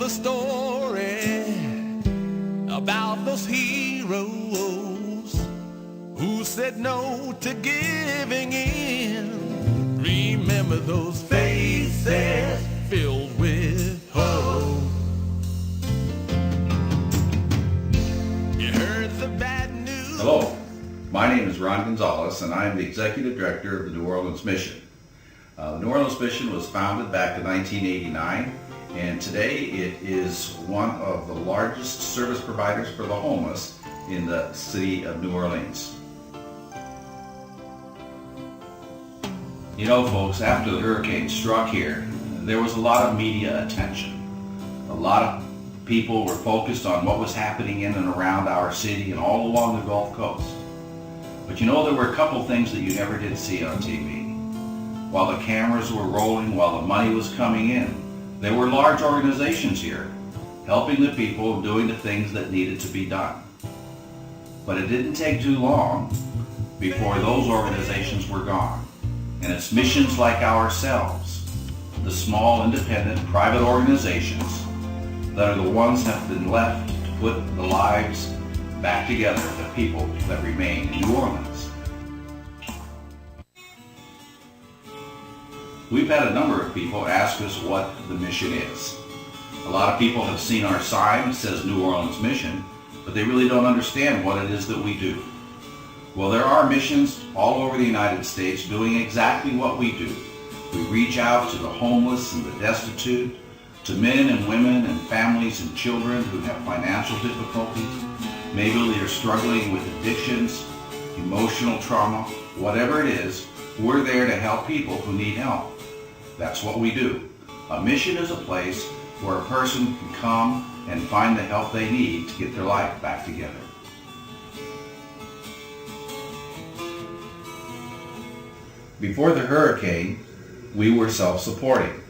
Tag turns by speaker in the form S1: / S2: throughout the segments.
S1: the story about those heroes who said no to giving in. Remember those faces filled with hope. You heard the bad news.
S2: Hello, my name is Ron Gonzalez and I am the Executive Director of the New Orleans Mission. The New Orleans Mission was founded back in 1989, and today it is one of the largest service providers for the homeless in the city of New Orleans. You know, folks, after the hurricane struck here, there was a lot of media attention. A lot of people were focused on what was happening in and around our city and all along the Gulf Coast. But you know, there were a couple things that you never did see on TV. While the cameras were rolling, while the money was coming in, there were large organizations here, helping the people and doing the things that needed to be done. But it didn't take too long before those organizations were gone. And it's missions like ourselves, the small, independent, private organizations, that are the ones that have been left to put the lives back together of the people that remain in New Orleans. We've had a number of people ask us what the mission is. A lot of people have seen our sign that says New Orleans Mission, but they really don't understand what it is that we do. Well, there are missions all over the United States doing exactly what we do. We reach out to the homeless and the destitute, to men and women and families and children who have financial difficulties. Maybe they're struggling with addictions, emotional trauma, whatever it is, we're there to help people who need help. That's what we do. A mission is a place where a person can come and find the help they need to get their life back together. Before the hurricane, we were self-supporting.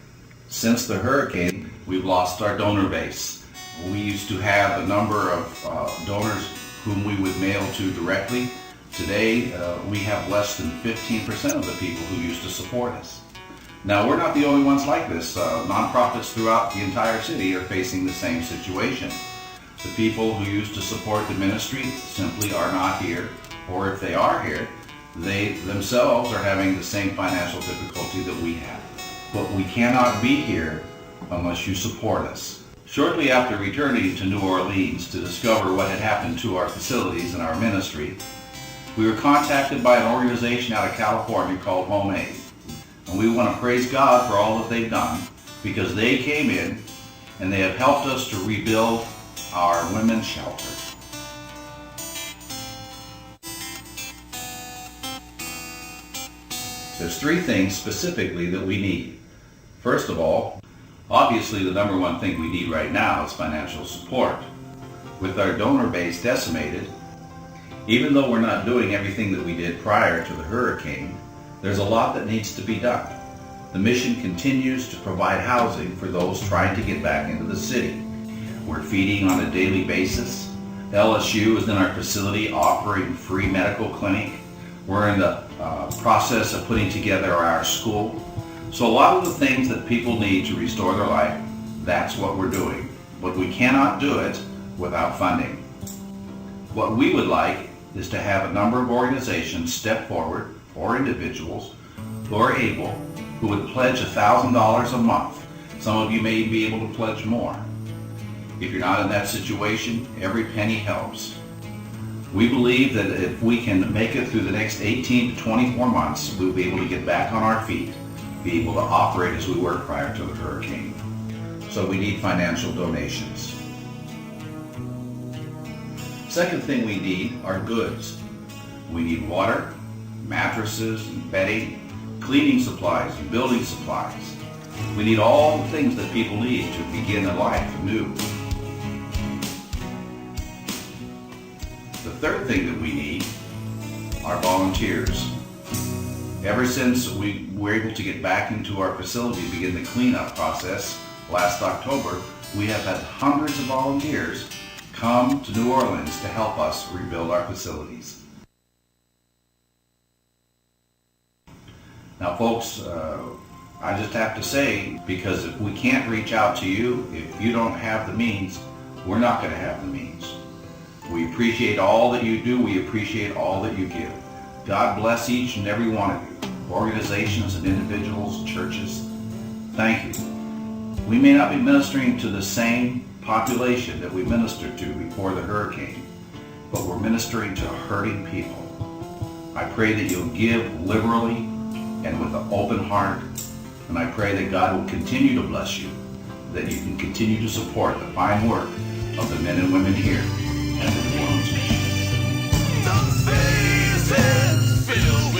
S2: Since the hurricane, we've lost our donor base. We used to have a number of donors whom we would mail to directly. Today, we have less than 15% of the people who used to support us. Now, we're not the only ones like this. Nonprofits throughout the entire city are facing the same situation. The people who used to support the ministry simply are not here, or if they are here, they themselves are having the same financial difficulty that we have. But we cannot be here unless you support us. Shortly after returning to New Orleans to discover what had happened to our facilities and our ministry, we were contacted by an organization out of California called Home Aid. And we want to praise God for all that they've done, because they came in and they have helped us to rebuild our women's shelter. There's three things specifically that we need. First of all, obviously the number one thing we need right now is financial support. With our donor base decimated, even though we're not doing everything that we did prior to the hurricane, there's a lot that needs to be done. The mission continues to provide housing for those trying to get back into the city. We're feeding on a daily basis. LSU is in our facility offering free medical clinic. We're in the process of putting together our school. So a lot of the things that people need to restore their life, that's what we're doing. But we cannot do it without funding. What we would like is to have a number of organizations step forward, or individuals who are able, who would pledge $1,000 a month. Some of you may be able to pledge more. If you're not in that situation, every penny helps. We believe that if we can make it through the next 18 to 24 months, we'll be able to get back on our feet, be able to operate as we were prior to the hurricane. So we need financial donations. Second thing we need are goods. We need water, mattresses and bedding, cleaning supplies and building supplies. We need all the things that people need to begin a life anew. The third thing that we need are volunteers. Ever since we were able to get back into our facility and begin the cleanup process last October, we have had hundreds of volunteers come to New Orleans to help us rebuild our facilities. Now folks, I just have to say, because if we can't reach out to you, if you don't have the means, we're not going to have the means. We appreciate all that you do. We appreciate all that you give. God bless each and every one of you, organizations and individuals, churches. Thank you. We may not be ministering to the same population that we ministered to before the hurricane, but we're ministering to hurting people. I pray that you'll give liberally and with an open heart, and I pray that God will continue to bless you, that you can continue to support the fine work of the men and women here at the New Orleans Mission.
S1: The faces filled